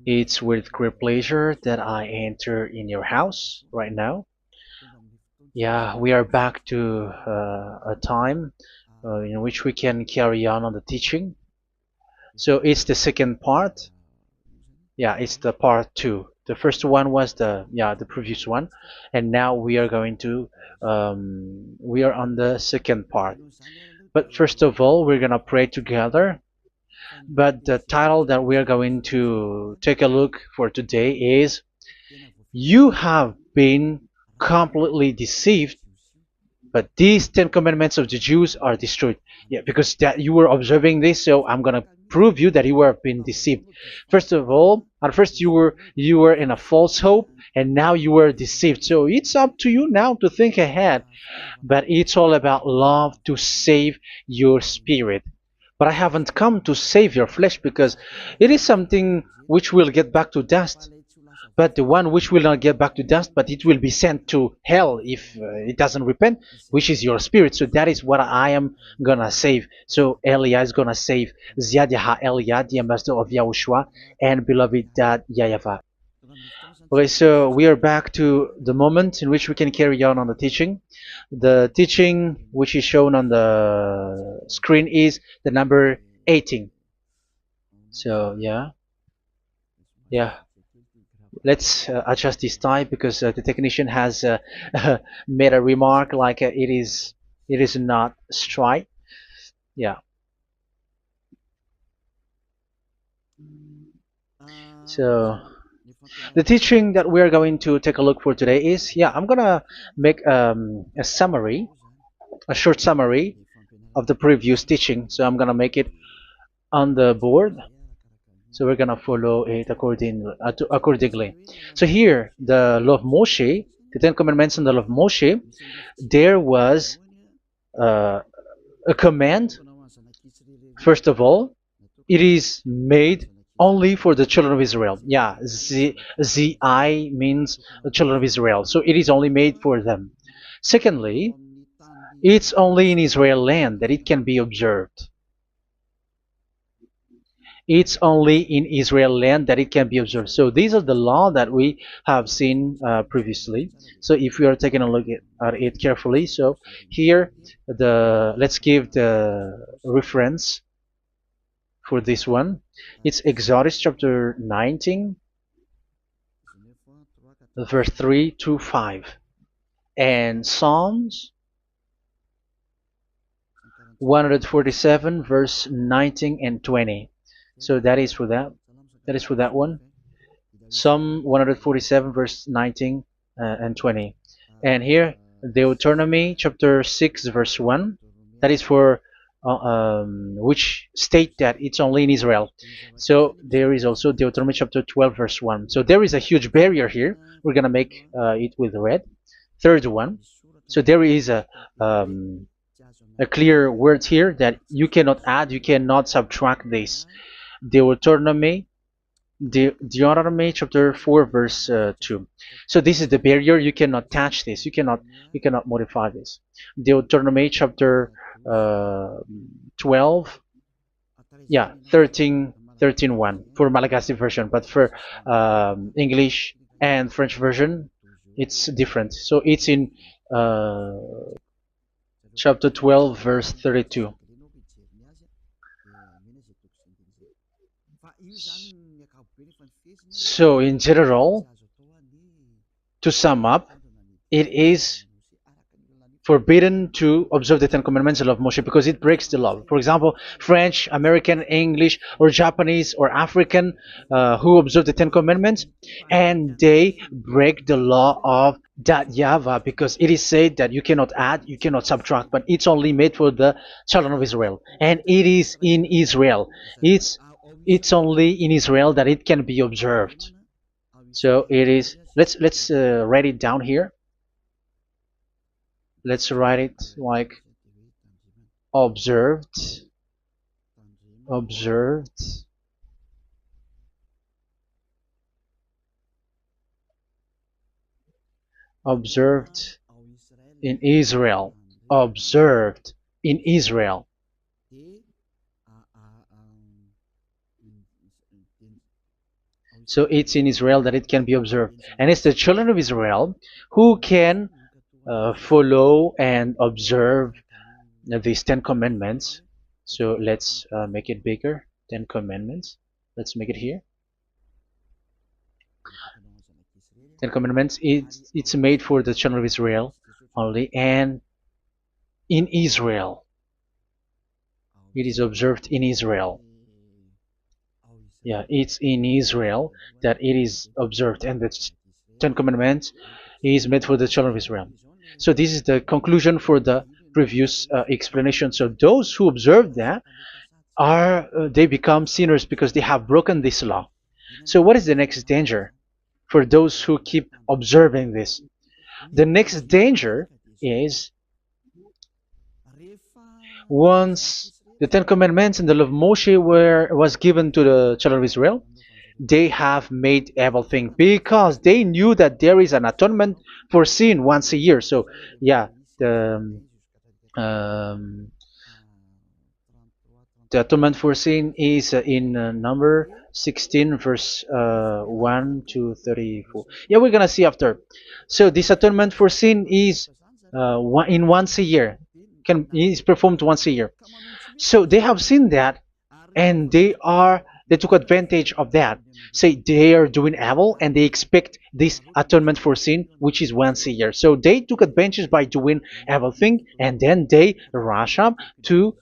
It's with great pleasure that I enter in your house right now. Yeah, we are back to a time in which we can carry on the teaching. So it's the second part. Yeah, it's the part two. The first one was the previous one, and now we are going to we are on the second part. But first of all, we're gonna pray together. But the title that we are going to take a look for today is "You have been completely deceived, but these Ten Commandments of the Jews are destroyed." Yeah, because that you were observing this, so I'm gonna prove you that you were being deceived. First of all, at first you were in a false hope, and now you were deceived. So it's up to you now to think ahead. But it's all about love to save your spirit. But I haven't come to save your flesh because it is something which will get back to dust. But the one which will not get back to dust, but it will be sent to hell if it doesn't repent, which is your spirit. So that is what I am gonna save. So Elia is gonna save Ziadiha Elia, the ambassador of Yahushua, and beloved dad YAHVAH. Okay, so we are back to the moment in which we can carry on the teaching. The teaching which is shown on the screen is the number 18. So yeah, let's adjust this time because the technician has made a remark like it is not straight. Yeah. So the teaching that we're going to take a look for today is, I'm gonna make a summary, a short summary of the previous teaching. So I'm gonna make it on the board. So we're gonna follow it accordingly. So here, the law of Moshe, the Ten Commandments and the law of Moshe, there was uh, a command. First of all, it is made only for the children of Israel. Yeah, Z-I means the children of Israel. So it is only made for them. Secondly, it's only in Israel land that it can be observed. It's only in Israel land that it can be observed. So these are the law that we have seen previously. So if we are taking a look at it carefully, so here let's give the reference for this one. It's Exodus chapter 19, verse 3 to 5, and Psalms 147, verse 19 and 20. So that is for that. That is for that one. Psalm 147, verse 19 and 20. And here, Deuteronomy chapter 6, verse 1. That is for which state that it's only in Israel. So there is also Deuteronomy chapter 12, verse 1. So there is a huge barrier here. We're going to make it with red. Third one. So there is a clear word here that you cannot add, you cannot subtract this. Deuteronomy Deuteronomy chapter 4 verse 2. So this is the barrier. You cannot touch this. You cannot modify this. Deuteronomy chapter 12, 13 1 for Malagasy version, but for English and French version, it's different. So it's in uh, chapter 12 verse 32. So in general, to sum up, it is forbidden to observe the Ten Commandments and love Moshe because it breaks the law. For example, French, American, English, or Japanese or African who observe the Ten Commandments and they break the law of that YAHVAH because it is said that you cannot add, you cannot subtract, but it's only made for the children of Israel, and it is in Israel. It's only in Israel that it can be observed. So it is. Let's write it down here. Let's write it like observed, observed, observed in Israel, observed in Israel. So it's in Israel that it can be observed. And it's the children of Israel who can follow and observe these 10 commandments. So let's make it bigger. 10 commandments. Let's make it here. 10 commandments. It's made for the children of Israel only, and in Israel. It is observed in Israel. Yeah, it's in Israel that it is observed, and the Ten Commandments is made for the children of Israel. So this is the conclusion for the previous explanation. So those who observe that are they become sinners because they have broken this law. So what is the next danger for those who keep observing this? The next danger is once the Ten Commandments and the law of Moshe was given to the children of Israel, they have made everything because they knew that there is an atonement for sin once a year. So yeah, um, the atonement for sin is in number 16 verse 1 to 34. Yeah, we're gonna see after. So this atonement for sin is in once a year, is performed once a year. So they have seen that, and they took advantage of that. Say they are doing evil and they expect this atonement for sin, which is once a year. So they took advantage by doing evil thing, and then they rush up to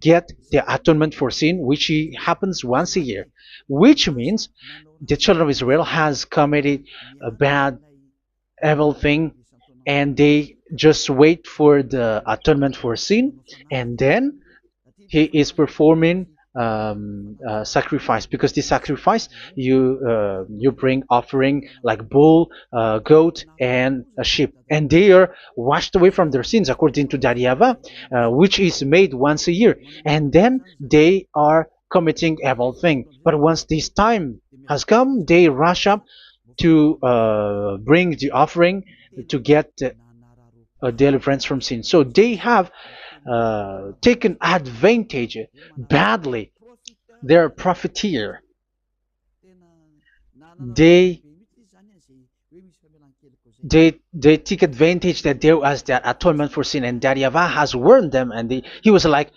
get the atonement for sin, which happens once a year, which means the children of Israel has committed a bad evil thing, and they just wait for the atonement for sin, and then he is performing sacrifice, because this sacrifice you bring offering like bull, goat, and a sheep, and they are washed away from their sins according to that YAHVAH, which is made once a year, and then they are committing evil thing. But once this time has come, they rush up to bring the offering to get deliverance from sin. So they have taken advantage badly. They're a profiteer. They they take advantage that there was that atonement for sin, and that YAHVAH has warned them, and he was like,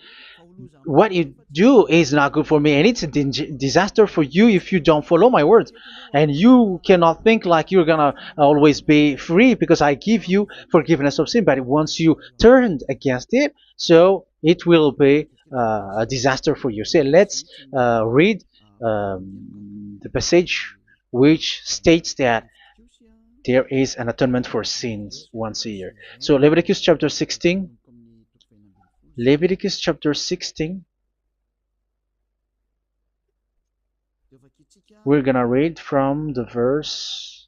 what you do is not good for me, and it's a disaster for you if you don't follow my words. And you cannot think like you're gonna always be free because I give you forgiveness of sin, but once you turned against it, so it will be a disaster for you. So let's read the passage which states that there is an atonement for sins once a year. So Leviticus chapter 16. Leviticus chapter 16. We're gonna read from the verse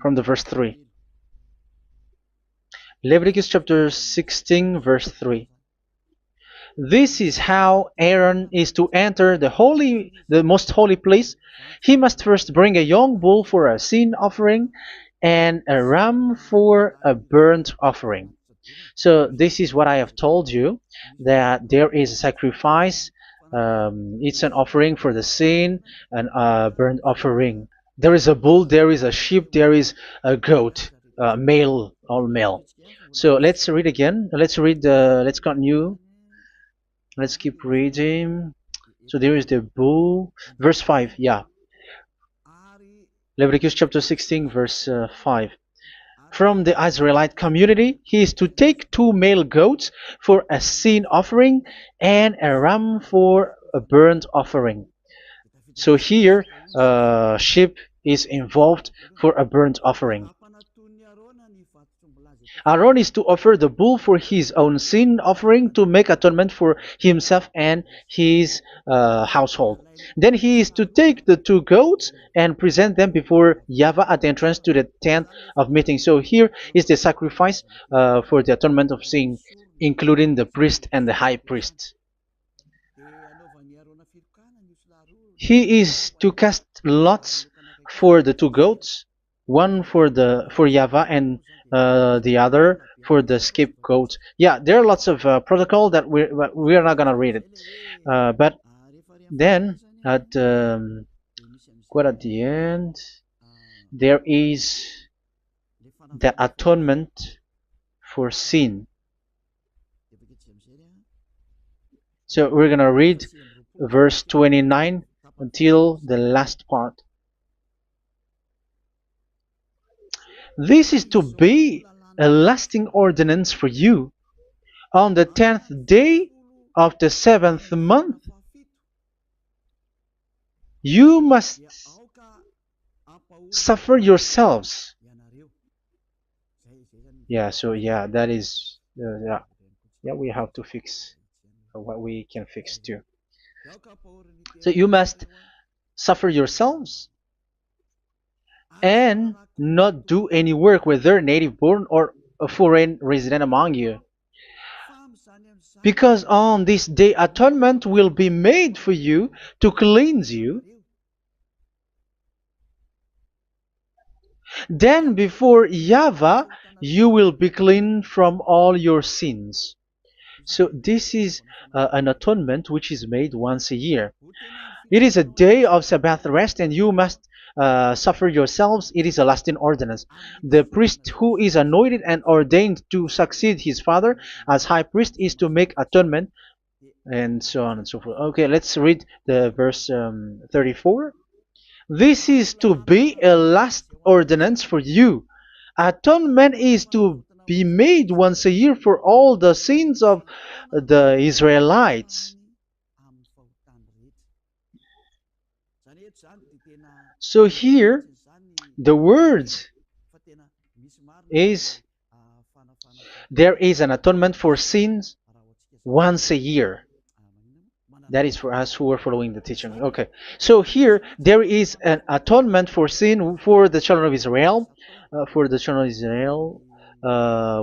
3. Leviticus chapter 16 verse 3. This is how Aaron is to enter the most holy place. He must first bring a young bull for a sin offering and a ram for a burnt offering. So this is what I have told you, that there is a sacrifice. It's an offering for the sin, and a burnt offering. There is a bull, there is a sheep, there is a goat, male, all male. So let's read again. Let's continue. Let's keep reading. So there is the bull, verse 5. Yeah, Leviticus chapter 16 verse 5. From the Israelite community, he is to take 2 male goats for a sin offering and a ram for a burnt offering. So here, sheep is involved for a burnt offering. Aaron is to offer the bull for his own sin offering to make atonement for himself and his household. Then he is to take the 2 goats and present them before YAHVAH at the entrance to the tent of meeting. So here is the sacrifice for the atonement of sin, including the priest and the high priest. He is to cast lots for the 2 goats, one for YAHVAH and the other for the scapegoat. Yeah, there are lots of protocol that we are not gonna read it, but then at quite at the end, there is the atonement for sin. So we're gonna read verse 29 until the last part. This is to be a lasting ordinance for you. On the 10th day of the 7th month, you must suffer yourselves. Yeah, so yeah, that is, yeah, we have to fix what we can fix too. So you must suffer yourselves and not do any work, whether native born or a foreign resident among you. Because on this day atonement will be made for you to cleanse you. Then before YAHVAH you will be clean from all your sins. So this is an atonement which is made once a year. It is a day of Sabbath rest, and you must suffer yourselves. It is a lasting ordinance. The priest who is anointed and ordained to succeed his father as high priest is to make atonement, and so on and so forth. Okay, let's read the verse 34. This is to be a last ordinance for you. Atonement is to be made once a year for all the sins of the Israelites. So here, the words is there is an atonement for sins once a year. That is for us who are following the teaching. Okay, so here there is an atonement for sin for the children of Israel,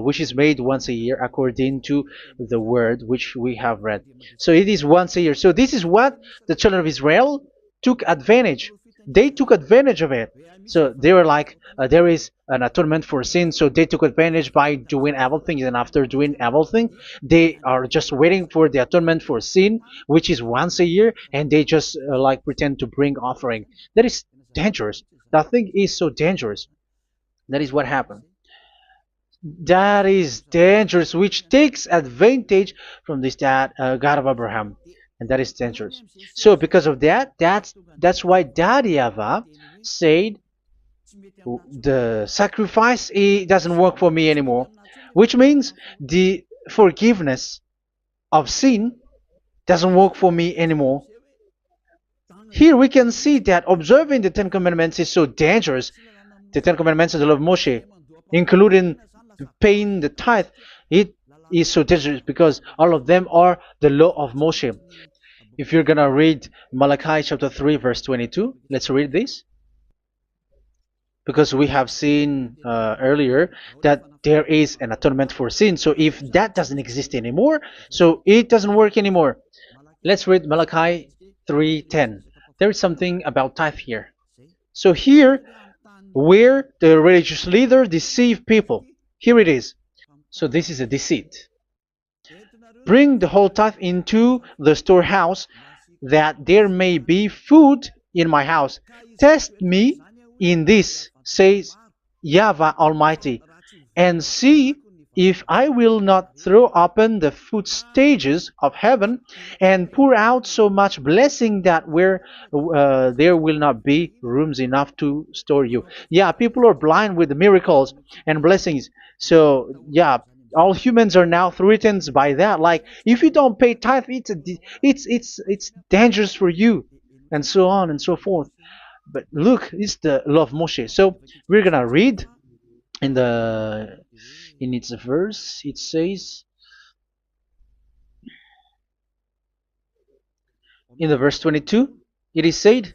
which is made once a year according to the word which we have read. So it is once a year. So this is what the children of Israel took advantage. They took advantage of it. So they were like, there is an atonement for sin, so they took advantage by doing evil things, and after doing evil things, they are just waiting for the atonement for sin, which is once a year, and they just like pretend to bring offering. That is dangerous. That thing is so dangerous. That is what happened. That is dangerous, which takes advantage from this God of Abraham, and that is dangerous. So because of that, that's why Daddy Ava said the sacrifice it doesn't work for me anymore, which means the forgiveness of sin doesn't work for me anymore. Here we can see that observing the Ten Commandments is so dangerous. The Ten Commandments of the law of Moshe, including paying the tithe, it is so dangerous because all of them are the law of Moshe. If you're gonna read Malachi chapter 3 verse 22, let's read this. Because we have seen earlier that there is an atonement for sin. So if that doesn't exist anymore, so it doesn't work anymore. Let's read Malachi 3:10. There is something about tithe here. So here, where the religious leader deceive people, here it is. So this is a deceit. Bring the whole tithe into the storehouse, that there may be food in my house. Test me in this, says YAHVAH Almighty, and see if I will not throw open the food stages of heaven and pour out so much blessing that where there will not be rooms enough to store you. Yeah, people are blind with the miracles and blessings. So yeah, all humans are now threatened by that. Like if you don't pay tithe, it's dangerous for you, and so on and so forth. But look, it's the law of Moshe. So we're gonna read in its verse. It says in the verse 22. It is said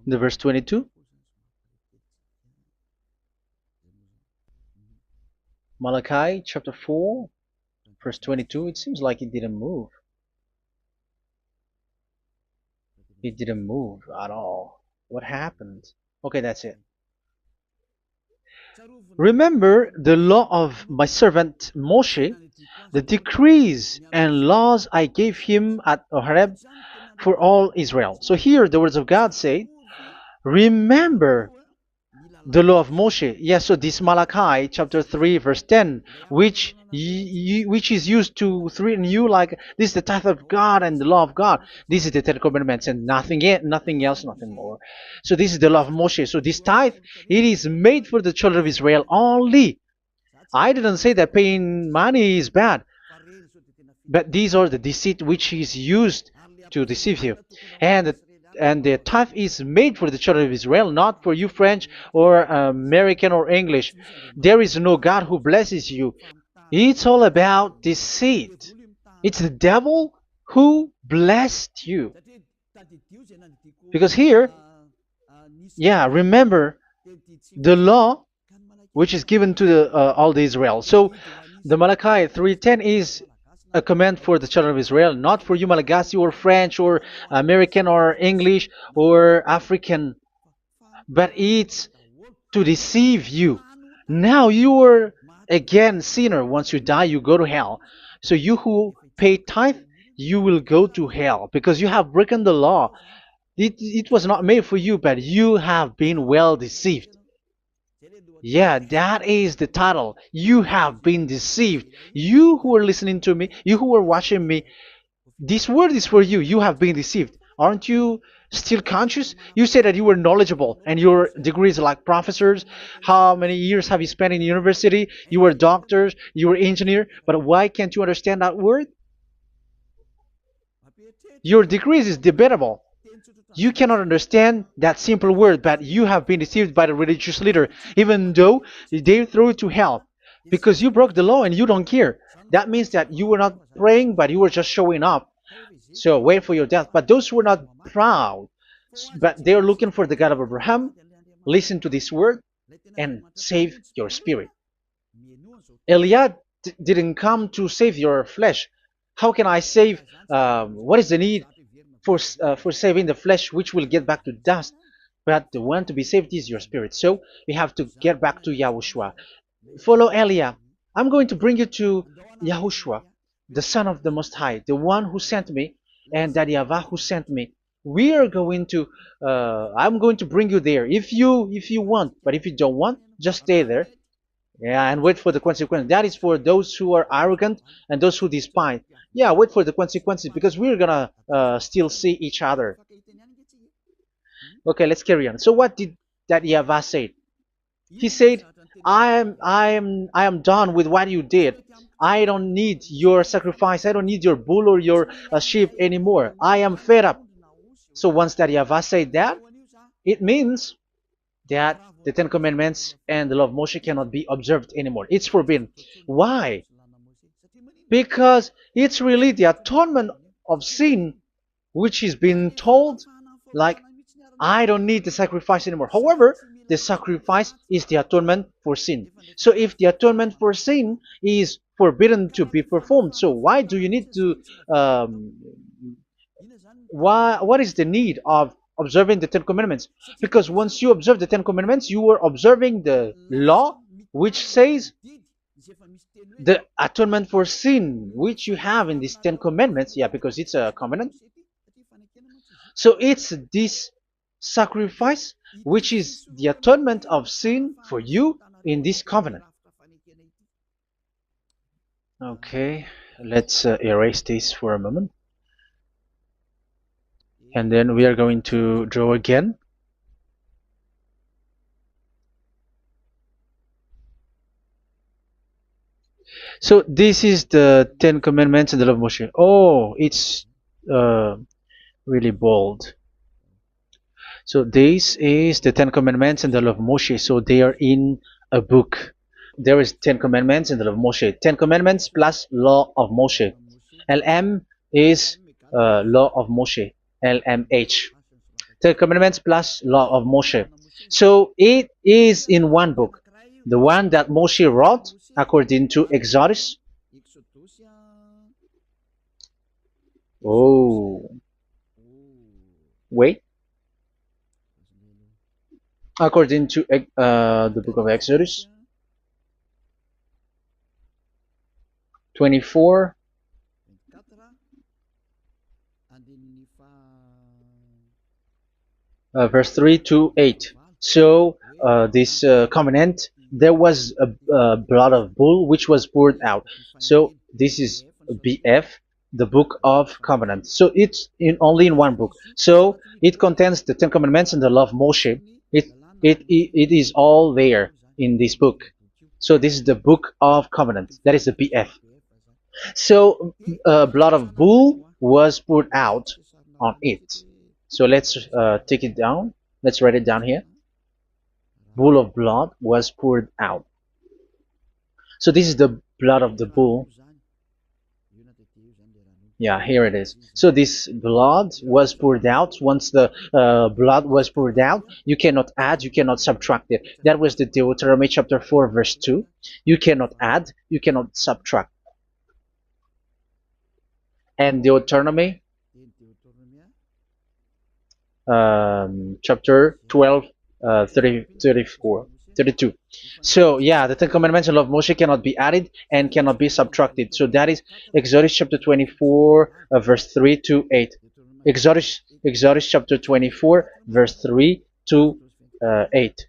in the verse 22. Malachi chapter 4 verse 22. It seems like it didn't move. It didn't move at all. What happened? Okay, that's it. Remember the law of my servant Moshe, the decrees and laws I gave him at Horeb for all Israel. So here the words of God say, remember the law of Moshe. Yes, so this Malachi chapter 3 verse 10, which is used to threaten you like this is the tithe of God and the law of God. This is the Ten Commandments and nothing yet, nothing else, nothing more. So this is the law of Moshe. So this tithe, it is made for the children of Israel only. I didn't say that paying money is bad, but these are the deceit which is used to deceive you. And the tithe is made for the children of Israel, not for you French or American or English. There is no God who blesses you. It's all about deceit. It's the devil who blessed you. Because here, yeah, remember the law which is given to all the Israel. So the Malachi 3:10 is a command for the children of Israel, not for you Malagasy or French or American or English or African, but it's to deceive you. Now you are again sinner. Once you die, you go to hell. So you who pay tithe, you will go to hell because you have broken the law. It was not made for you, but you have been well deceived. Yeah, that is the title. You have been deceived. You who are listening to me, you who are watching me, this word is for you. You have been deceived. Aren't you still conscious? You said that you were knowledgeable and your degrees are like professors. How many years have you spent in university? You were doctors, you were engineer, but why can't you understand that word? Your degrees is debatable. You cannot understand that simple word, but you have been deceived by the religious leader, even though they throw you to hell because you broke the law and you don't care. That means that you were not praying, but you were just showing up. So wait for your death. But those who are not proud, but they are looking for the God of Abraham, listen to this word and save your spirit. Eliad didn't come to save your flesh. How can I save? What is the need for saving the flesh, which will get back to dust? But the one to be saved is your spirit. So we have to get back to Yahushua. Follow Eliah. I'm going to bring you to Yahushua, the Son of the Most High, the one who sent me, and that YAHVAH who sent me. We are going to. I'm going to bring you there if you want, but if you don't want, just stay there. Yeah, and wait for the consequence. That is for those who are arrogant and those who despise. Yeah, wait for the consequences because we're gonna still see each other. Okay, let's carry on. So what did that YAHVAH say? He said, I am done with what you did. I don't need your sacrifice. I don't need your bull or your sheep anymore. I am fed up. So once that YAHVAH said that, it means that the Ten Commandments and the law of Moshe cannot be observed anymore. It's forbidden. Why? Because it's really the atonement of sin which is being told, like, I don't need the sacrifice anymore. However, the sacrifice is the atonement for sin. So if the atonement for sin is forbidden to be performed, so why do you need to what is the need of observing the Ten Commandments? Because once you observe the Ten Commandments, you are observing the law which says the atonement for sin which you have in these Ten Commandments. Yeah, because it's a covenant. So it's this sacrifice which is the atonement of sin for you in this covenant. Okay, let's erase this for a moment. And then we are going to draw again. So this is the Ten Commandments and the law of Moshe. Oh, it's really bold. So this is the Ten Commandments and the law of Moshe. So they are in a book. There is Ten Commandments and the law of Moshe. Ten Commandments plus law of Moshe. LM is law of Moshe. LMH. Ten Commandments plus law of Moshe. So it is in one book. The one that Moshe wrote according to Exodus. Oh. Wait. According to the book of Exodus 24, verse 3 to 8. So this covenant, there was a blood of bull which was poured out. So this is BF, the book of covenant. So it's only in one book. So it contains the Ten Commandments and the law of Moshe. It is all there in this book. So this is the book of covenant. That is the BF. So blood of bull was poured out on it. So let's take it down. Let's write it down here. Bull of blood was poured out. So this is the blood of the bull. Yeah, here it is. So this blood was poured out. Once the blood was poured out, you cannot add, you cannot subtract it. That was the Deuteronomy chapter 4, verse 2. You cannot add, you cannot subtract. And Deuteronomy chapter 12, 32. So yeah, the Ten Commandments and law of Moshe cannot be added and cannot be subtracted. So that is Exodus chapter 24, verse 3 to 8. Exodus chapter 24, verse 3 to 8,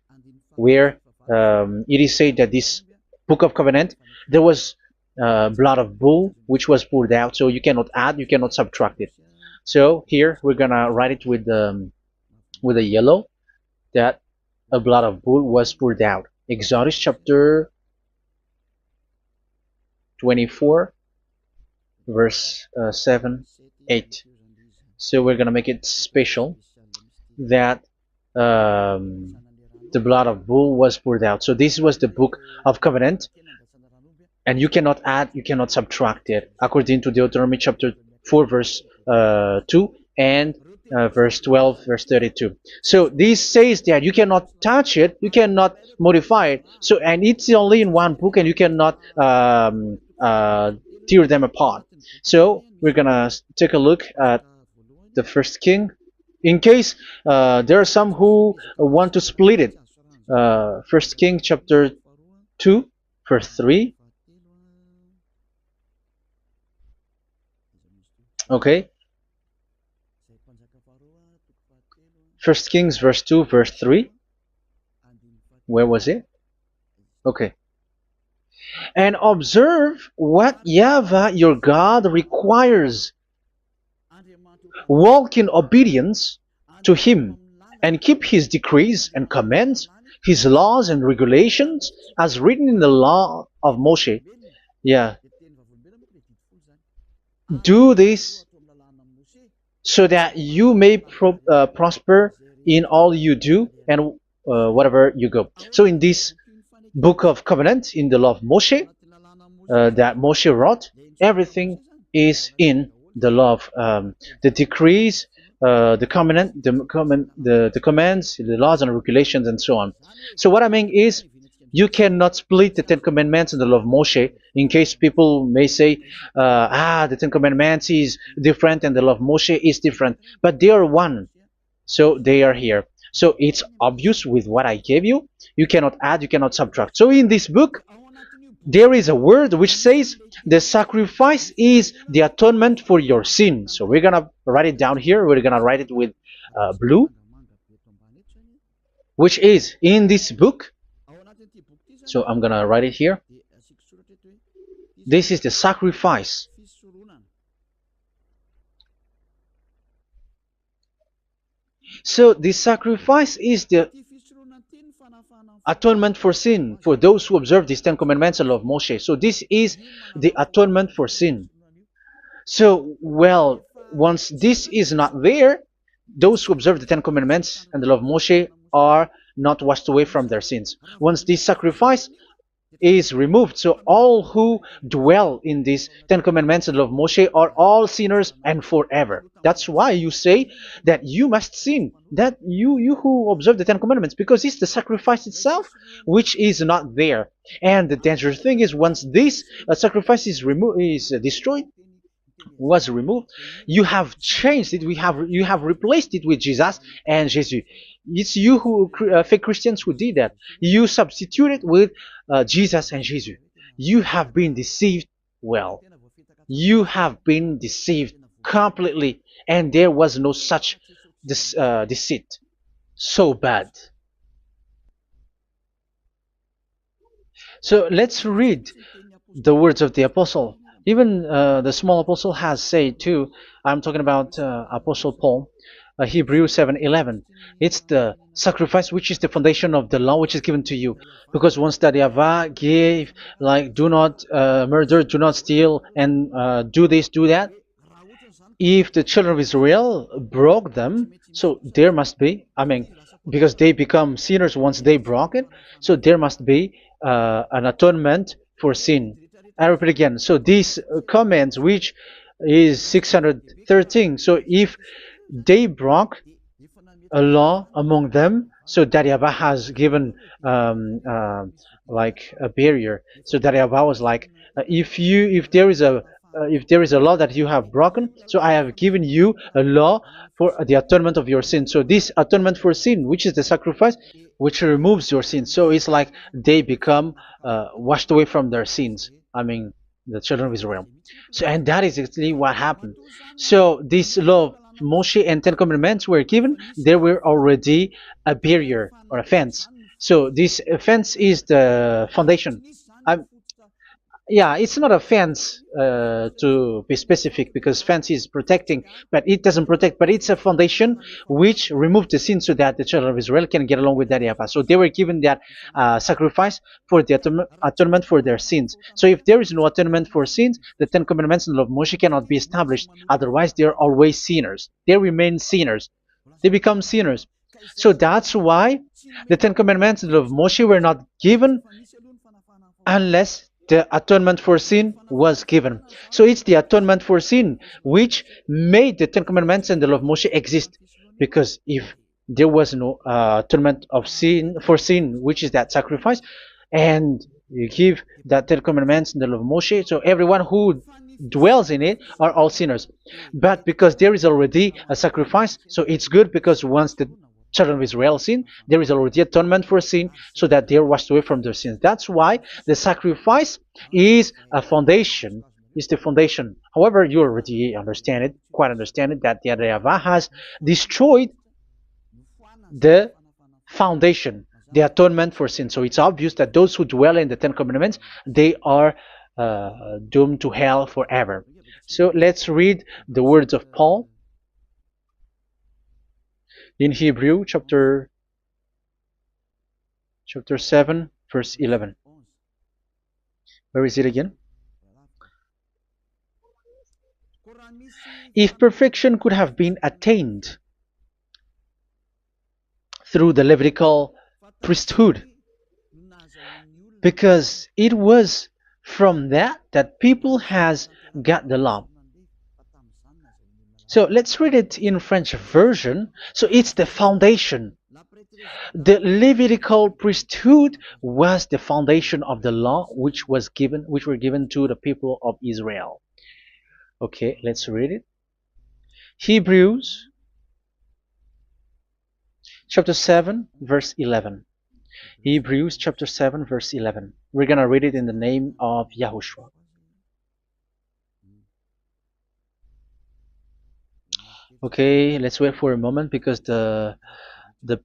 where it is said that this book of covenant, there was blood of bull which was poured out. So you cannot add, you cannot subtract it. So here we're gonna write it with a yellow, that a blood of bull was poured out. Exodus chapter 24, verse 7, 8. So we're gonna make it special that the blood of bull was poured out. So this was the book of covenant, and you cannot add, you cannot subtract it, according to Deuteronomy chapter 4, verse 2 and verse 12, verse 32. So this says that you cannot touch it, you cannot modify it. So, and it's only in one book, and you cannot tear them apart. So we're gonna take a look at the first king, in case there are some who want to split it. First King chapter 2, verse 3. Okay. First Kings verse 2, verse 3. Where was it? Okay. And observe what YAHVAH your God requires. Walk in obedience to him, and keep his decrees and commands, his laws and regulations, as written in the law of Moshe. Yeah. Do this so that you may prosper in all you do and whatever you go. So in this book of covenant, in the law of Moshe, that Moshe wrote, everything is in the law of the decrees, the covenant, the commands, the laws and regulations, and so on. So what I mean is, you cannot split the Ten Commandments and the law of Moshe. In case people may say, the Ten Commandments is different and the law of Moshe is different, but they are one. So they are here. So it's obvious with what I gave you. You cannot add, you cannot subtract. So in this book, there is a word which says the sacrifice is the atonement for your sin. So we're gonna write it down here. We're gonna write it with blue, which is in this book. So I'm gonna write it here. This is the sacrifice. So the sacrifice is the atonement for sin for those who observe these Ten Commandments and law of Moshe. So this is the atonement for sin. So, well, once this is not there, those who observe the Ten Commandments and the law of Moshe are not washed away from their sins. Once this sacrifice is removed, so all who dwell in these Ten Commandments and law of Moshe are all sinners and forever. That's why you say that you must sin, that you who observe the Ten Commandments, because it's the sacrifice itself which is not there. And the dangerous thing is, once this sacrifice is destroyed, was removed, you have changed it. You have replaced it with Jesus and Jesus. It's you who fake Christians who did that. You substitute it with Jesus and Jesus. You have been deceived Well, you have been deceived completely, and there was no such deceit. So bad. So let's read the words of the apostle. Even the small apostle has said too. I'm talking about Apostle Paul, Hebrews 7:11. It's the sacrifice which is the foundation of the law which is given to you. Because once that YAHVAH gave, like, do not murder, do not steal, and do this, do that, if the children of Israel broke them, so there must be, I mean, because they become sinners once they broke it, so there must be an atonement for sin. I repeat again. So these comments, which is 613, so if they broke a law among them, so that YAHVAH has given like a barrier. So that YAHVAH was like, if there is a law that you have broken, so I have given you a law for the atonement of your sin. So this atonement for sin, which is the sacrifice, which removes your sin. So it's like they become washed away from their sins. I mean, the children of Israel. So, and that is exactly what happened. So this law of Moshe and Ten Commandments were given. There were already a barrier or a fence. So this fence is the foundation. I, yeah, it's not a fence to be specific, because fence is protecting, but it doesn't protect. But it's a foundation which removed the sin so that the children of Israel can get along with that YAHVAH. So they were given that sacrifice for the atonement for their sins. So if there is no atonement for sins, the Ten Commandments and the law of Moshe cannot be established. Otherwise, they are always sinners. They remain sinners. They become sinners. So that's why the Ten Commandments and the law of Moshe were not given unless the atonement for sin was given. So it's the atonement for sin which made the Ten Commandments and the law of Moshe exist. Because if there was no atonement of sin for sin, which is that sacrifice, and you give that Ten Commandments and the law of Moshe, so everyone who dwells in it are all sinners. But because there is already a sacrifice, so it's good, because once the children of Israel sin, there is already atonement for sin, so that they are washed away from their sins. That's why the sacrifice is a foundation, is the foundation. However, you already understand it, quite understand it, that the YAHVAH has destroyed the foundation, the atonement for sin. So it's obvious that those who dwell in the Ten Commandments, they are doomed to hell forever. So let's read the words of Paul in Hebrew chapter 7 verse 11. Where is it again? If perfection could have been attained through the Levitical priesthood, because it was from that people has got the law. So let's read it in French version. So it's the foundation. The Levitical priesthood was the foundation of the law which were given to the people of Israel. Okay, let's read it. Hebrews chapter 7 verse 11. Hebrews chapter 7 verse 11. We're gonna read it in the name of YAHOSHUAH. Okay, let's wait for a moment, because the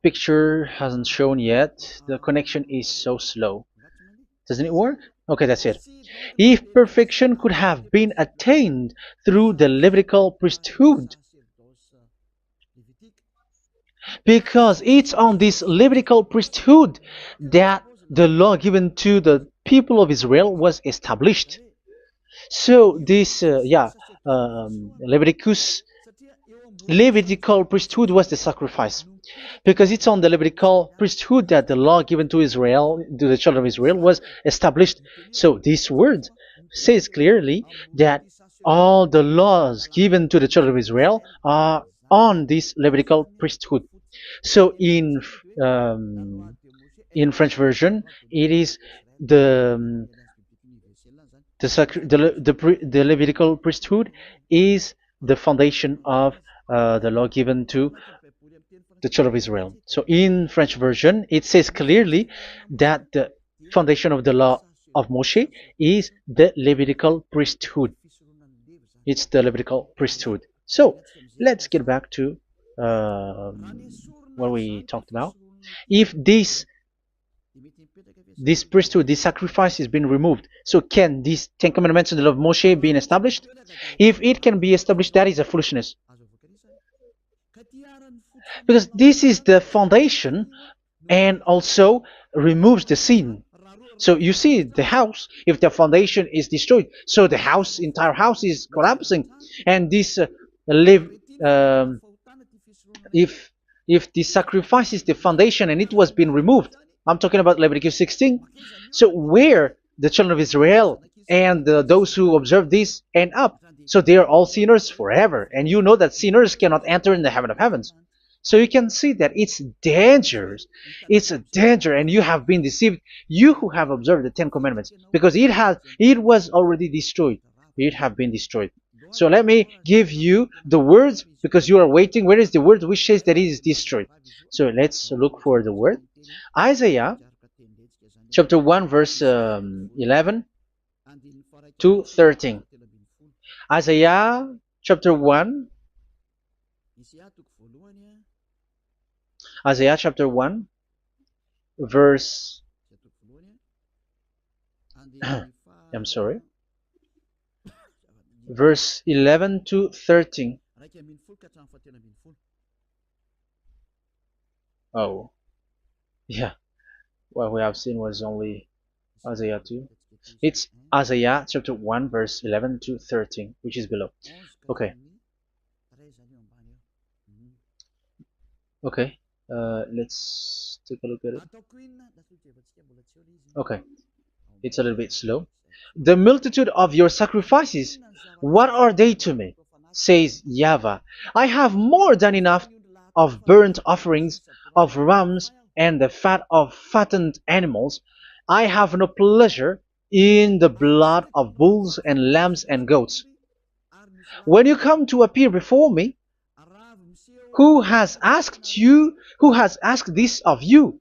picture hasn't shown yet. The connection is so slow. Doesn't it work? Okay, that's it. If perfection could have been attained through the Levitical priesthood, because it's on this Levitical priesthood that the law given to the people of Israel was established. So this, Levitical priesthood was the sacrifice, because it's on the Levitical priesthood that the law given to Israel, to the children of Israel, was established. So this word says clearly that all the laws given to the children of Israel are on this Levitical priesthood. So in French version, it is the Levitical priesthood is the foundation of the law given to the children of Israel. So in French version, it says clearly that the foundation of the law of Moshe is the Levitical priesthood. It's the Levitical priesthood. So let's get back to what we talked about. If this priesthood, this sacrifice is being removed, so can these Ten Commandments and the law of Moshe be established? If it can be established, that is a foolishness. Because this is the foundation and also removes the sin. So you see the house, if the foundation is destroyed, so the house, entire house is collapsing. And this live, um, if the sacrifice is the foundation and it was being removed, I'm talking about Leviticus 16. So where the children of Israel and those who observe this end up, so they are all sinners forever. And you know that sinners cannot enter in the heaven of heavens. So you can see that it's dangerous. It's a danger, and you have been deceived. You who have observed the Ten Commandments, because it was already destroyed. It have been destroyed. So let me give you the words, because you are waiting. Where is the word which says that it is destroyed? So let's look for the word. Isaiah chapter 1 verse 11 to 13. Isaiah chapter 1. Isaiah chapter 1 verse I'm sorry, verse 11 to 13. Oh, yeah, what we have seen was only Isaiah 2. It's Isaiah chapter 1 verse 11 to 13, which is below. Okay. Okay. Let's take a look at it. Okay, it's a little bit slow. The multitude of your sacrifices, what are they to me? Says YAHVAH. I have more than enough of burnt offerings, of rams, and the fat of fattened animals. I have no pleasure in the blood of bulls and lambs and goats. When you come to appear before me, who has asked this of you,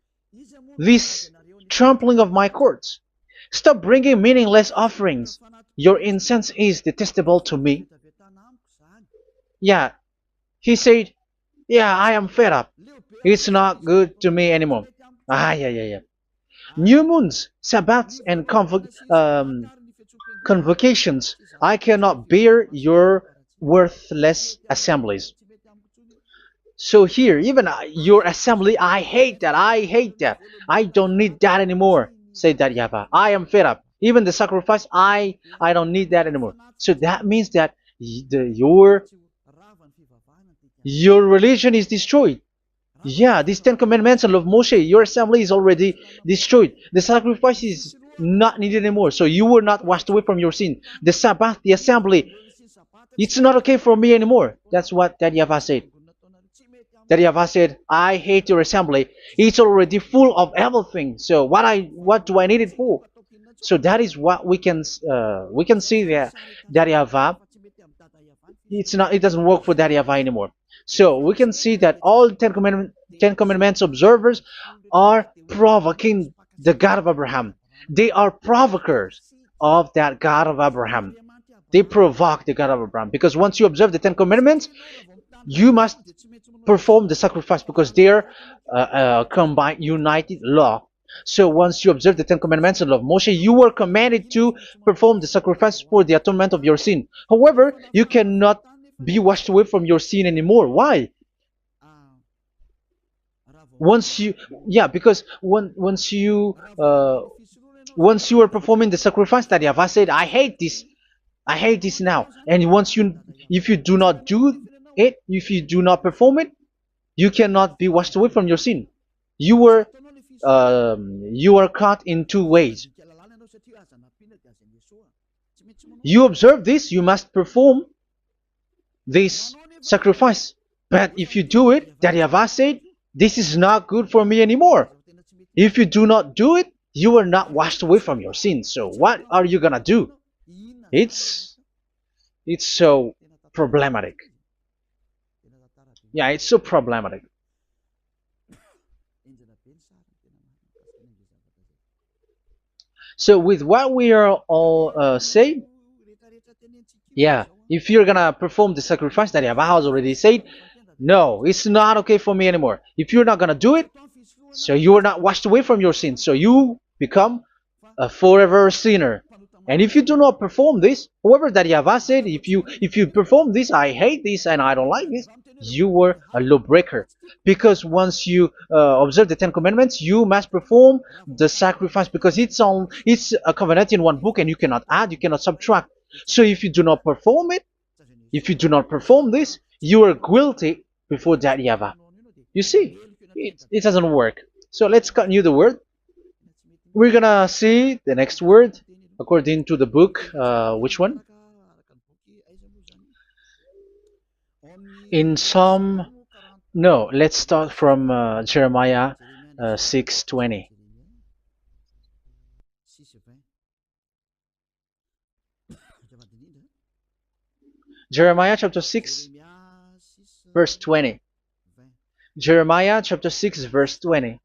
this trampling of my courts? Stop bringing meaningless offerings. Your incense is detestable to me. Yeah, he said, yeah, I am fed up. It's not good to me anymore. Yeah. New moons, Sabbaths, and convocations. I cannot bear your worthless assemblies. So here, even your assembly, I hate that. I hate that. I don't need that anymore. Say that, YAHVAH. I am fed up. Even the sacrifice, I don't need that anymore. So that means that your religion is destroyed. Yeah, these Ten Commandments and of Moshe, your assembly is already destroyed. The sacrifice is not needed anymore. So you were not washed away from your sin. The Sabbath, the assembly, it's not okay for me anymore. That's what that YAHVAH said. That YAHVAH said, I hate your assembly. It's already full of everything. So what do I need it for? So that is what we can see there. That YAHVAH, it doesn't work for that YAHVAH anymore. So we can see that all Ten Commandments observers are provoking the God of Abraham. They are provokers of that God of Abraham. They provoke the God of Abraham, because once you observe the Ten Commandments, you must perform the sacrifice, because they're combined, united law. So once you observe the Ten Commandments and love Moshe, you were commanded to perform the sacrifice for the atonement of your sin. However, you cannot be washed away from your sin anymore. Why? Because once you are performing the sacrifice that YAHVAH said, I hate this now. And if you do not do it, if you do not perform it, you cannot be washed away from your sin. You are caught in two ways. You observe this, you must perform this sacrifice. But if you do it, that YAHVAH said, this is not good for me anymore. If you do not do it, you are not washed away from your sins. So what are you gonna do? It's so problematic. Yeah, it's so problematic. So with what we are all saying, yeah, if you're gonna perform the sacrifice that Yahweh has already said, no, it's not okay for me anymore. If you're not gonna do it, so you are not washed away from your sins, so you become a forever sinner. And if you do not perform this, whoever that Yahweh said, if you perform this, I hate this and I don't like this, you were a lawbreaker. Because once you observe the Ten Commandments, you must perform the sacrifice because it's a covenant in one book and you cannot add, you cannot subtract. So if you do not perform it, if you do not perform this, you are guilty before that Yahweh. You see, it doesn't work. So let's continue the word. We're gonna see the next word according to the book. Which one? In Psalm. No, let's start from Jeremiah 6:20. Jeremiah chapter 6, verse 20. Jeremiah chapter 6, verse 20.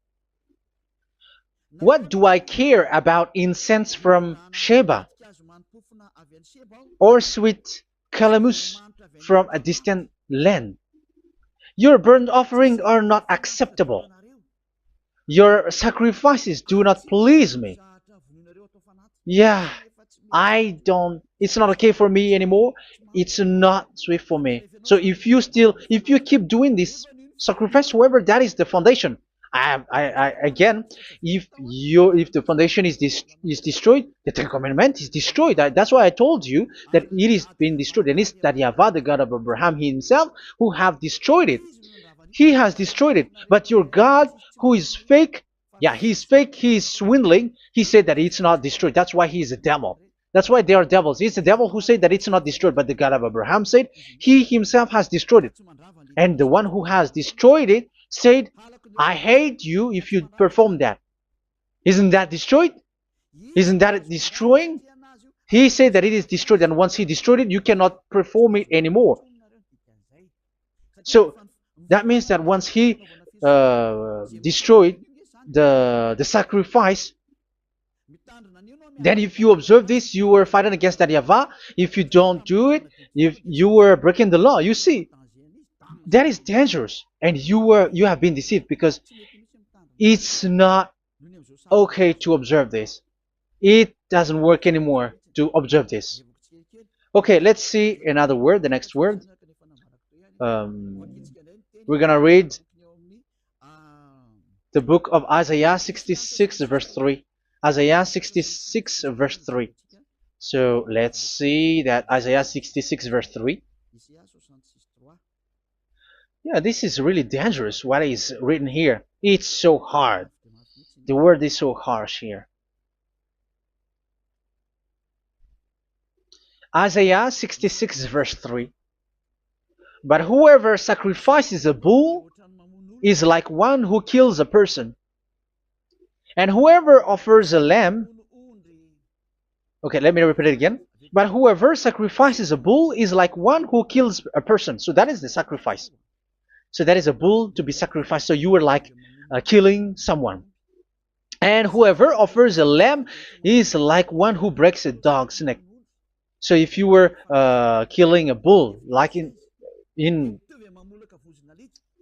What do I care about incense from Sheba or sweet calamus from a distant land? Your burnt offerings are not acceptable. Your sacrifices do not please me. Yeah, it's not okay for me anymore. It's not sweet for me. So if you keep doing this sacrifice, however, that is the foundation. Again, if the foundation is destroyed, the Ten Commandment is destroyed. That's why I told you that it is being destroyed, and it's that Yahweh, the God of Abraham himself, who have destroyed it. He has destroyed it. But your God, who is fake, yeah, he's fake, he's swindling. He said that it's not destroyed. That's why he is a devil. That's why they are devils. It's the devil who said that it's not destroyed, but the God of Abraham said he himself has destroyed it. And the one who has destroyed it said, I hate you if you perform that. Isn't that destroyed? Isn't that destroying? He said that it is destroyed, and once he destroyed it, you cannot perform it anymore. So that means that once he destroyed the sacrifice, then if you observe this, you were fighting against that Yahweh. If you don't do it, if you were breaking the law, you see, that is dangerous, and you have been deceived because it's not okay to observe this. It doesn't work anymore to observe this. Okay, let's see another word, the next word. We're gonna read the book of Isaiah 66 verse 3. Isaiah 66 verse 3. So let's see that Isaiah 66 verse 3. Yeah, this is really dangerous what is written here. It's so hard. The word is so harsh here. Isaiah 66 verse 3. But whoever sacrifices a bull is like one who kills a person. And whoever offers a lamb... Okay, let me repeat it again. But whoever sacrifices a bull is like one who kills a person. So that is the sacrifice. So that is a bull to be sacrificed. So you were like killing someone. And whoever offers a lamb is like one who breaks a dog's neck. So if you were killing a bull, like in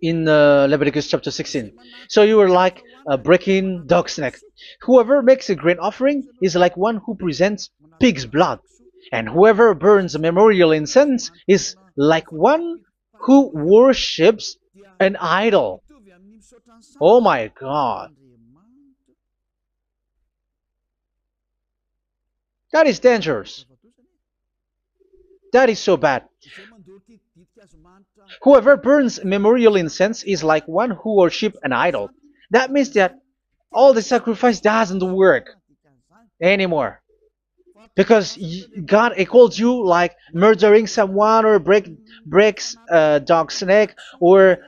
Leviticus chapter 16, so you were like breaking dog's neck. Whoever makes a grain offering is like one who presents pig's blood. And whoever burns a memorial incense is like one who worships an idol. Oh my God. That is dangerous. That is so bad. Whoever burns memorial incense is like one who worships an idol. That means that all the sacrifice doesn't work anymore. Because God calls you like murdering someone or breaks a dog's neck or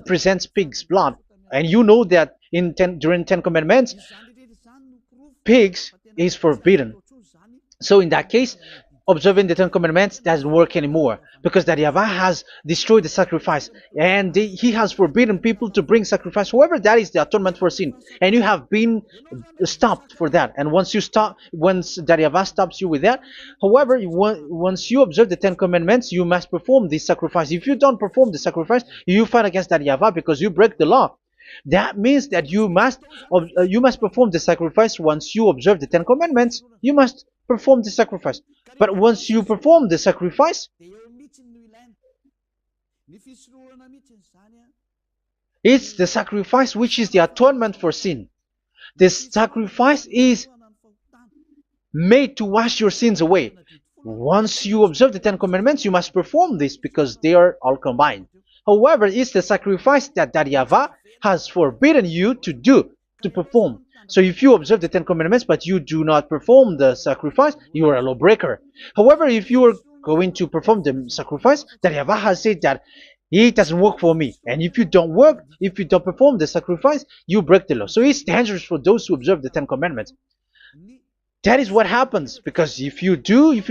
presents pig's blood. And you know that during 10 Commandments, pigs is forbidden. So in that case, observing the Ten Commandments doesn't work anymore because that Yahweh has destroyed the sacrifice and he has forbidden people to bring sacrifice. However, that is the atonement for sin, and you have been stopped for that. And once that Yahweh stops you with that, however, once you observe the Ten Commandments, you must perform this sacrifice. If you don't perform the sacrifice, you fight against that Yahweh because you break the law. That means that you must perform the sacrifice. Once you observe the Ten Commandments, you must perform the sacrifice. But once you perform the sacrifice, it's the sacrifice which is the atonement for sin. This sacrifice is made to wash your sins away. Once you observe the Ten Commandments, you must perform this because they are all combined. However, it's the sacrifice that Yahweh has forbidden you to do, to perform. So if you observe the Ten Commandments but you do not perform the sacrifice, you are a lawbreaker. However, if you are going to perform the sacrifice, that Yahweh has said that it doesn't work for me. And if you don't perform the sacrifice, you break the law. So it's dangerous for those who observe the Ten Commandments. That is what happens, because if you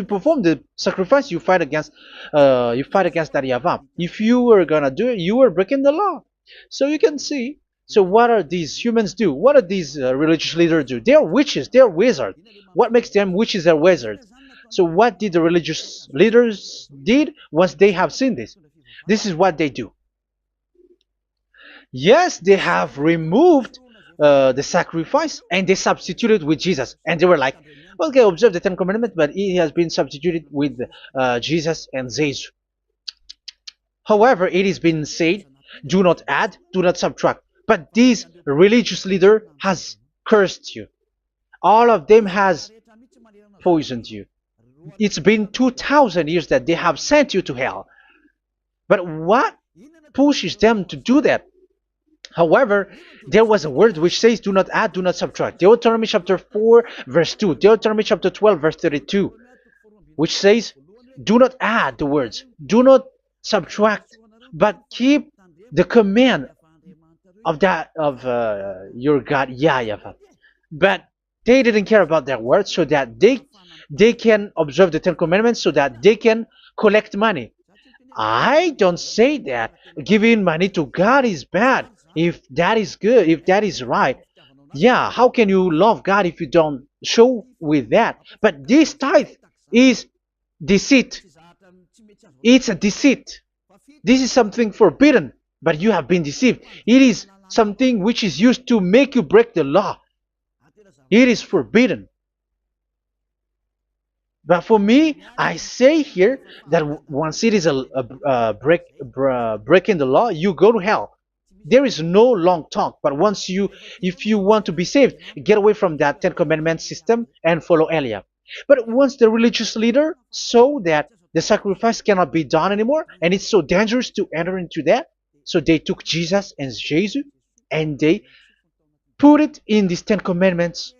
perform the sacrifice, you fight against that Yahweh. If you are gonna do it, you are breaking the law. So you can see. So what are these humans do? What are these religious leaders do? They are witches. They are wizards. What makes them witches or wizards? So what did the religious leaders did once they have seen this? This is what they do. Yes, they have removed the sacrifice and they substituted with Jesus, and they were like, okay, observe the Ten Commandments, but it has been substituted with Jesus and Jesus. However, it has been said, do not add, do not subtract. But this religious leader has cursed you. All of them has poisoned you. It's been 2,000 years that they have sent you to hell. But what pushes them to do that? However, there was a word which says, do not add, do not subtract. Deuteronomy chapter 4, verse 2. Deuteronomy chapter 12, verse 32. Which says, do not add the words. Do not subtract. But keep the command of your God, YAHVAH. But they didn't care about their words, so that they can observe the Ten Commandments, so that they can collect money. I don't say that giving money to God is bad. If that is good, if that is right, yeah, how can you love God if you don't show with that? But this tithe is deceit. It's a deceit. This is something forbidden, but you have been deceived. It is something which is used to make you break the law. It is forbidden. But for me, I say here that once it is breaking the law, you go to hell. There is no long talk. But if you want to be saved, get away from that Ten Commandments system and follow Eliab. But once the religious leader saw that the sacrifice cannot be done anymore, and it's so dangerous to enter into that, so they took Jesus and Jesus and they put it in these Ten Commandments.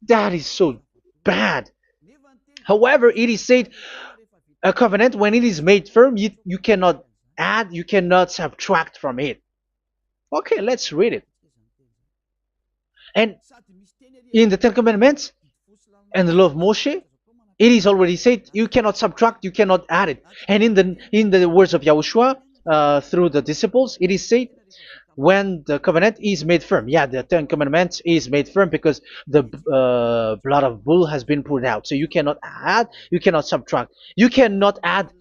That is so bad. However, it is said, a covenant, when it is made firm, you cannot add, you cannot subtract from it. Okay, let's read it. And in the Ten Commandments and the law of Moshe, it is already said, you cannot subtract, you cannot add it. And in the words of YAHOSHUAH, through the disciples, it is said, when the covenant is made firm. Yeah, the Ten Commandments is made firm because the blood of bull has been poured out. So you cannot add, you cannot subtract. You cannot add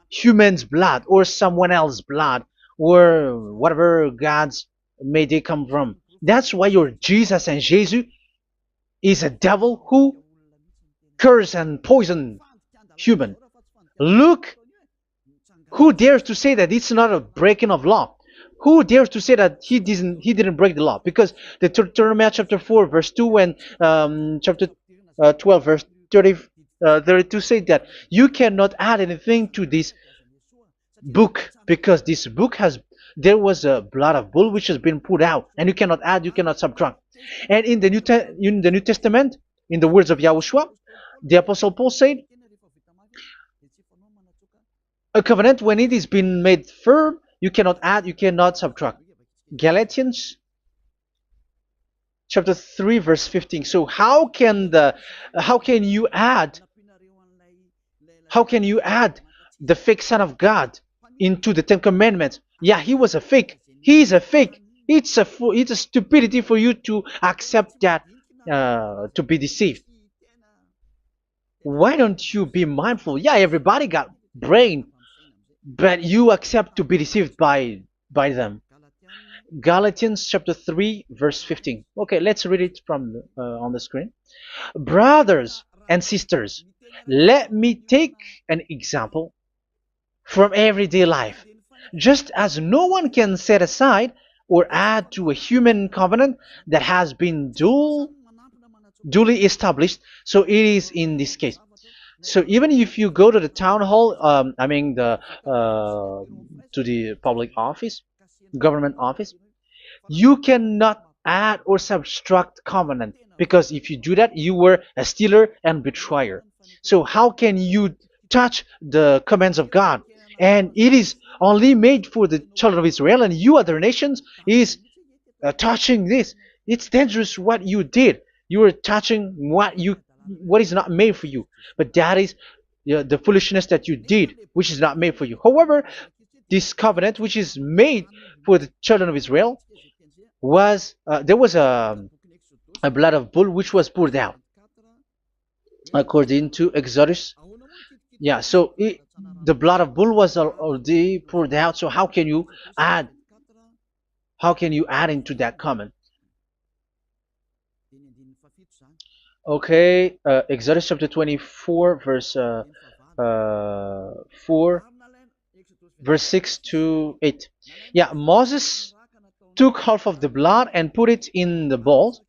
human's blood or someone else's blood or whatever gods may they come from. That's why your Jesus and Jesus is a devil who curse and poison human. Look, who dares to say that it's not a breaking of law? Who dares to say that he didn't break the law? Because the Deuteronomy chapter 4 verse 2 and chapter 12 verse 32 say that you cannot add anything to this book, because this book there was a blood of bull which has been put out, and you cannot add, you cannot subtract. And in the New Testament, in the words of YAHOSHUAH, the Apostle Paul said, a covenant, when it is been made firm, you cannot add, you cannot subtract. Galatians chapter 3 verse 15. So how can you add How can you add the fake Son of God into the Ten Commandments? Yeah, he was a fake. He is a fake. It's a stupidity for you to accept that, to be deceived. Why don't you be mindful? Yeah, everybody got brain, but you accept to be deceived by them. Galatians chapter 3 verse 15. Okay, let's read it from on the screen. Brothers and sisters, let me take an example from everyday life. Just as no one can set aside or add to a human covenant that has been duly established, so it is in this case. So even if you go to the town hall, I mean to the public office, government office, you cannot add or subtract covenant, because if you do that, you were a stealer and betrayer. So how can you touch the commands of God? And it is only made for the children of Israel, and you other nations is touching this. It's dangerous what you did. You are touching what is not made for you. But that is the foolishness that you did, which is not made for you. However, this covenant, which is made for the children of Israel, was there was a blood of bull which was poured out according to Exodus. Yeah, so the blood of bull was already poured out. So add how can you add into that comment? Okay, Exodus chapter 24 verse 4 verse 6 to 8. Yeah, Moses took half of the blood and put it in the bowl,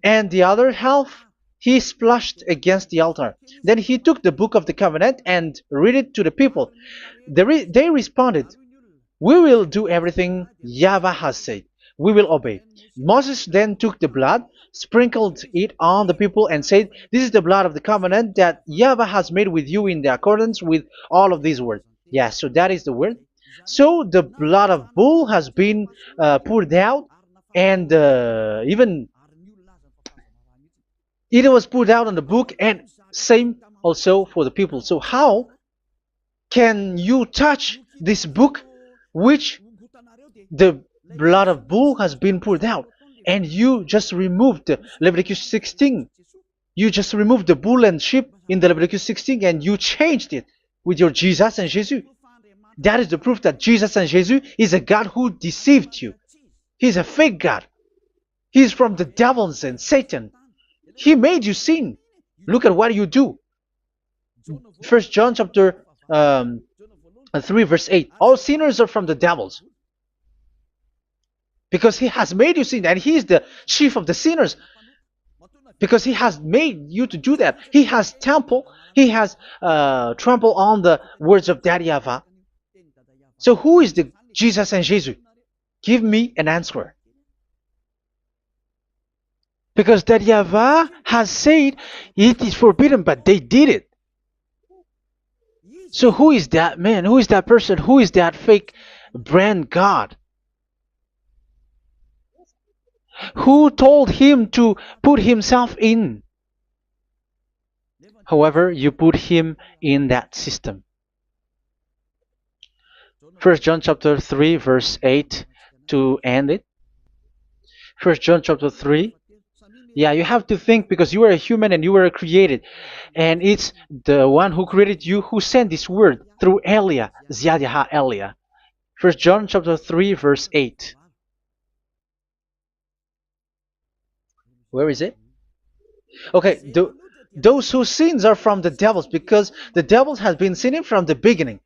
and the other half he splashed against the altar. Then he took the book of the covenant and read it to the people. They responded, "We will do everything YAHVAH has said. We will obey." Moses then took the blood, sprinkled it on the people, and said, "This is the blood of the covenant that YAHVAH has made with you in the accordance with all of these words." Yeah, so that is the word. So the blood of bull has been poured out, and even it was poured out on the book, and same also for the people. So how can you touch this book which the blood of bull has been poured out, and you just removed Leviticus 16? You just removed the bull and sheep in the Leviticus 16, and you changed it with your Jesus and Jesus. That is the proof that Jesus and Jesus is a God who deceived you. He's a fake God. He's from the devils and Satan. He made you sin. Look at what you do. First John chapter 3 verse 8. All sinners are from the devils, because he has made you sin, and he is the chief of the sinners, because he has made you to do that. He has trampled on the words of Daddy YAHVAH. So who is the Jesus and Jesus? Give me an answer. Because Daddy YAHVAH has said it is forbidden, but they did it. So who is that man? Who is that person? Who is that fake brand God? Who told him to put himself in? However, you put him in that system. First John chapter 3 verse 8 to end it. First John chapter 3. Yeah, you have to think, because you are a human and you were created, and it's the one who created you who sent this word through Elia, Ziadiha Elia. First John chapter 3 verse 8. Where is it? Okay, those whose sins are from the devils, because the devils has been sinning from the beginning.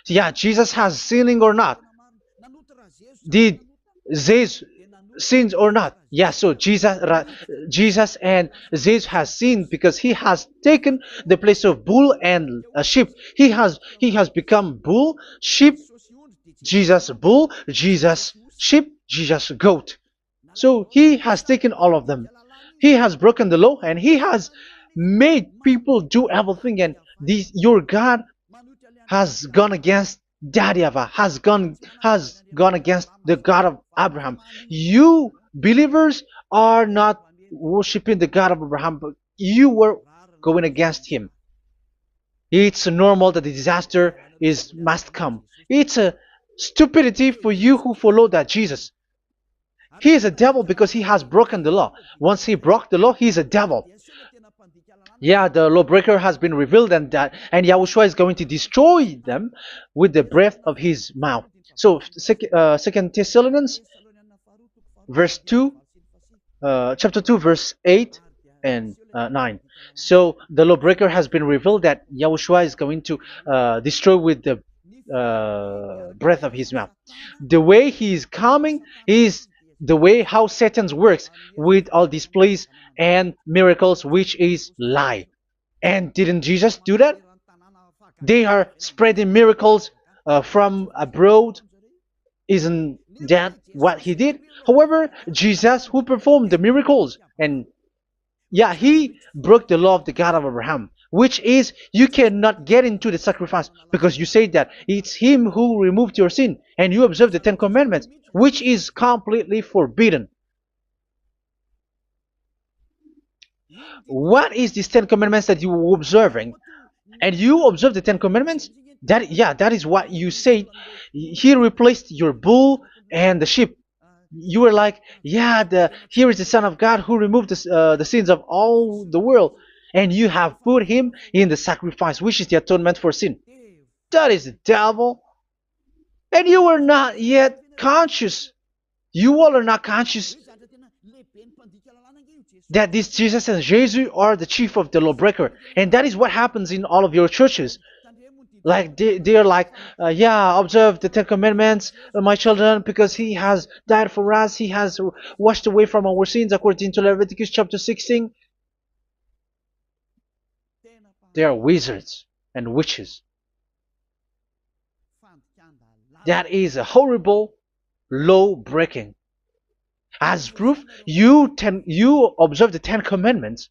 Yeah, Jesus has sinning or not? Did Jesus sins or not? Yeah, so Jesus and Jesus has sinned, because he has taken the place of bull and a sheep. He has become bull, sheep, Jesus bull, Jesus sheep, Jesus goat. So he has taken all of them. He has broken the law, and he has made people do everything, and your God has gone against Daddy YAHVAH, has gone against the God of Abraham. You believers are not worshiping the God of Abraham, but you were going against him. It's normal that the disaster is must come. It's a stupidity for you who follow that Jesus. He is a devil because he has broken the law. Once he broke the law, he is a devil. Yeah, the lawbreaker has been revealed, and Yahushua is going to destroy them with the breath of his mouth. So, Second Thessalonians, verse 2, chapter 2, verse 8 and 9. So the lawbreaker has been revealed that Yahushua is going to destroy with the breath of his mouth. The way he is coming is the way how Satan works with all displays and miracles, which is lie. And didn't Jesus do that? They are spreading miracles from abroad. Isn't that what he did? However, Jesus, who performed the miracles, and yeah, he broke the law of the God of Abraham, which is you cannot get into the sacrifice because you say that it's him who removed your sin, and you observe the Ten Commandments, which is completely forbidden. What is these Ten Commandments that you were observing? And you observe the Ten Commandments? That is what you said. He replaced your bull and the sheep. You were like, yeah, here is the Son of God who removed the sins of all the world, and you have put him in the sacrifice, which is the atonement for sin. That is the devil. And you are not yet conscious. You all are not conscious that this Jesus and Jesus are the chief of the lawbreaker. And that is what happens in all of your churches. Like they are like, yeah, observe the Ten Commandments, my children, because he has died for us. He has washed away from our sins according to Leviticus chapter 16. They are wizards and witches. That is a horrible law breaking. As proof, you observe the Ten Commandments.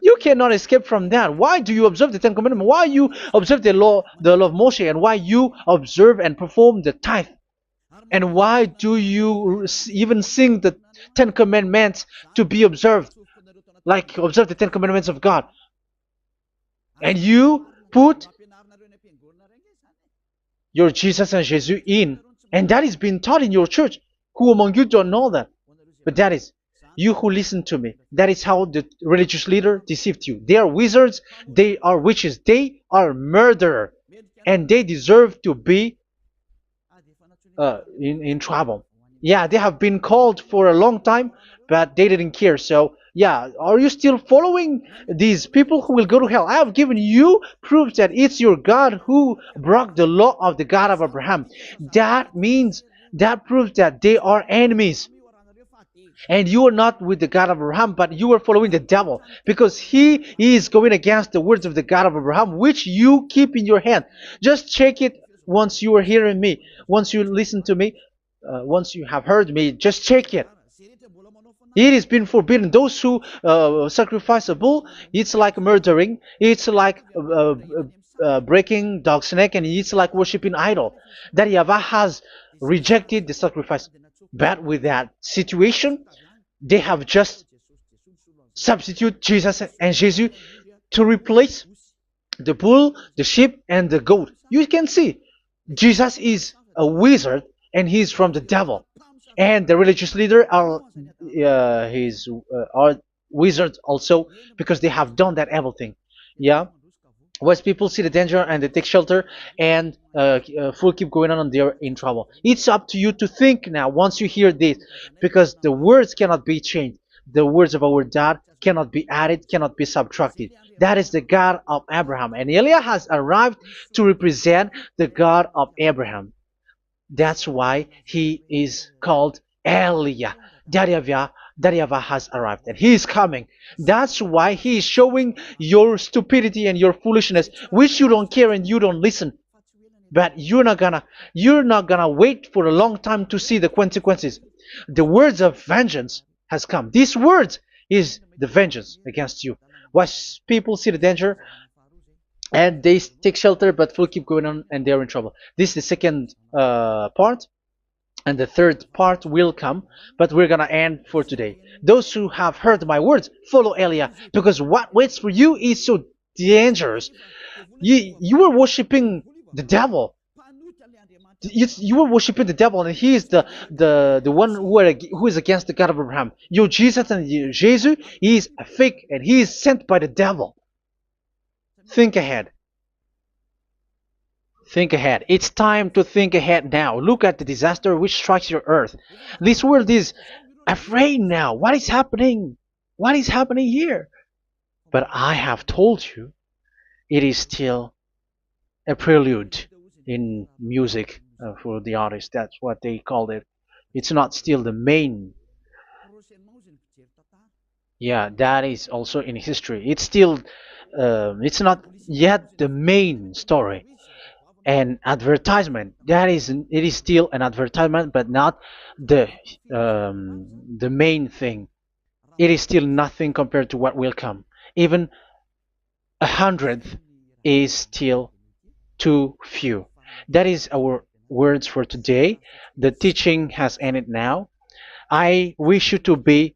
You cannot escape from that. Why do you observe the Ten Commandments? Why you observe the law of Moshe, and why you observe and perform the tithe? And why do you even sing the Ten Commandments to be observed? Like observe the Ten Commandments of God. And you put your Jesus and Jesus in. And that is being taught in your church. Who among you don't know that? But that is you who listen to me. That is how the religious leader deceived you. They are wizards. They are witches. They are murderers. And they deserve to be in trouble. Yeah, they have been called for a long time, but they didn't care. So, yeah, are you still following these people who will go to hell? I have given you proof that it's your God who broke the law of the God of Abraham. That means, that proves that they are enemies. And you are not with the God of Abraham, but you are following the devil, because he is going against the words of the God of Abraham, which you keep in your hand. Just check it once you are hearing me, once you listen to me, once you have heard me, just check it. It has been forbidden. Those who sacrifice a bull, it's like murdering, it's like breaking dog's neck, and it's like worshiping idol. That YAHVAH has rejected the sacrifice. But with that situation, they have just substitute Jesus and Jesus to replace the bull, the sheep, and the goat. You can see Jesus is a wizard, and he's from the devil. And the religious leader are wizards also, because they have done that evil thing. Yeah. Once people see the danger and they take shelter, and full keep going on, and they're in trouble. It's up to you to think now once you hear this, because the words cannot be changed. The words of our God cannot be added, cannot be subtracted. That is the God of Abraham, and Eliah has arrived to represent the God of Abraham. That's why he is called Eliah. YAHVAH has arrived, and he is coming. That's why he is showing your stupidity and your foolishness, which you don't care and you don't listen. But you're not gonna wait for a long time to see the consequences. The words of vengeance has come. These words is the vengeance against you. Once people see the danger and they take shelter, but will keep going on, and they're in trouble. This is the second part. And the third part will come, but we're gonna end for today. Those who have heard my words, follow Eliah, because what waits for you is so dangerous. You were worshiping the devil. You were worshiping the devil, and he is the one who is against the God of Abraham. Your Jesus and your Jesus, he is a fake, and he is sent by the devil. Think ahead. Think ahead. It's time to think ahead now. Look at the disaster which strikes your earth. This world is afraid now. What is happening? What is happening here? But I have told you, it is still a prelude in music for the artist. That's what they called it. It's not still the main. Yeah, that is also in history. It's still, it's not yet the main story. And advertisement, that is, it is still an advertisement, but not the the main thing. It is still nothing compared to what will come. Even a hundredth is still too few. That is our words for today. The teaching has ended now. I wish you to be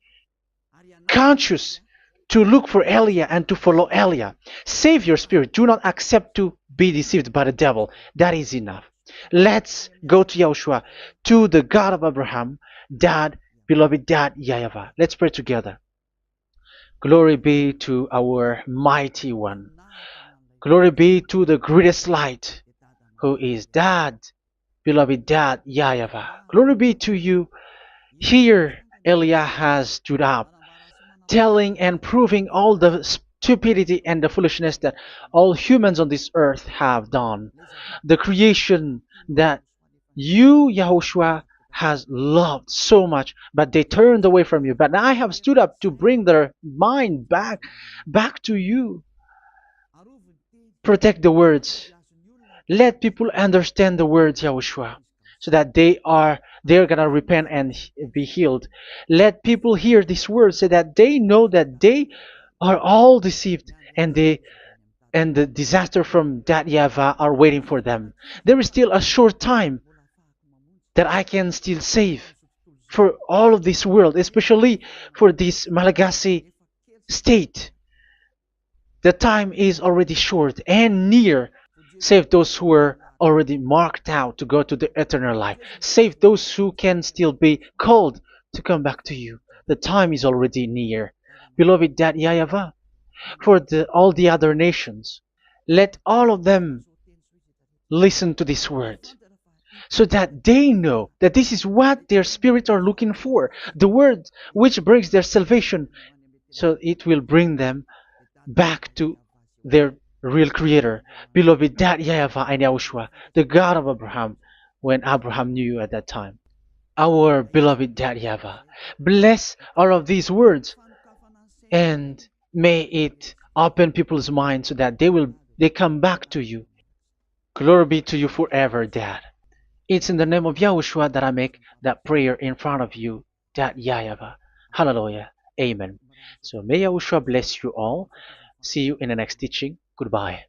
conscious, to look for Elia and to follow Elia. Save your spirit. Do not accept to be deceived by the devil. That is enough. Let's go to Yahushua, to the God of Abraham, Dad, beloved Dad, YAHVAH. Let's pray together. Glory be to our mighty one. Glory be to the greatest light, who is Dad, beloved Dad, YAHVAH. Glory be to you. Here, Elia has stood up, telling and proving all the stupidity and the foolishness that all humans on this earth have done. The creation that you, Yahushua, has loved so much, but they turned away from you. But now I have stood up to bring their mind back to you. Protect the words. Let people understand the words, Yahushua, so that they're gonna repent and be healed. Let people hear these words so that they know that they are all deceived, and the disaster from that YAHVAH are waiting for them. There is still a short time that I can still save for all of this world, especially for this Malagasy state. The time is already short and near. Save those who are already marked out to go to the eternal life. Save those who can still be called to come back to you. The time is already near. Beloved Dad YAHVAH, for all the other nations, let all of them listen to this word, so that they know that this is what their spirits are looking for, the word which brings their salvation, so it will bring them back to their real creator, beloved Dad YAHVAH and Yahushua, the God of Abraham, when Abraham knew you at that time. Our beloved Dad YAHVAH, bless all of these words, and may it open people's minds so that they come back to you. Glory be to you forever, Dad. It's in the name of Yahushua that I make that prayer in front of you, Dad YAHVAH. Hallelujah. Amen. So may Yahushua bless you all. See you in the next teaching. Goodbye.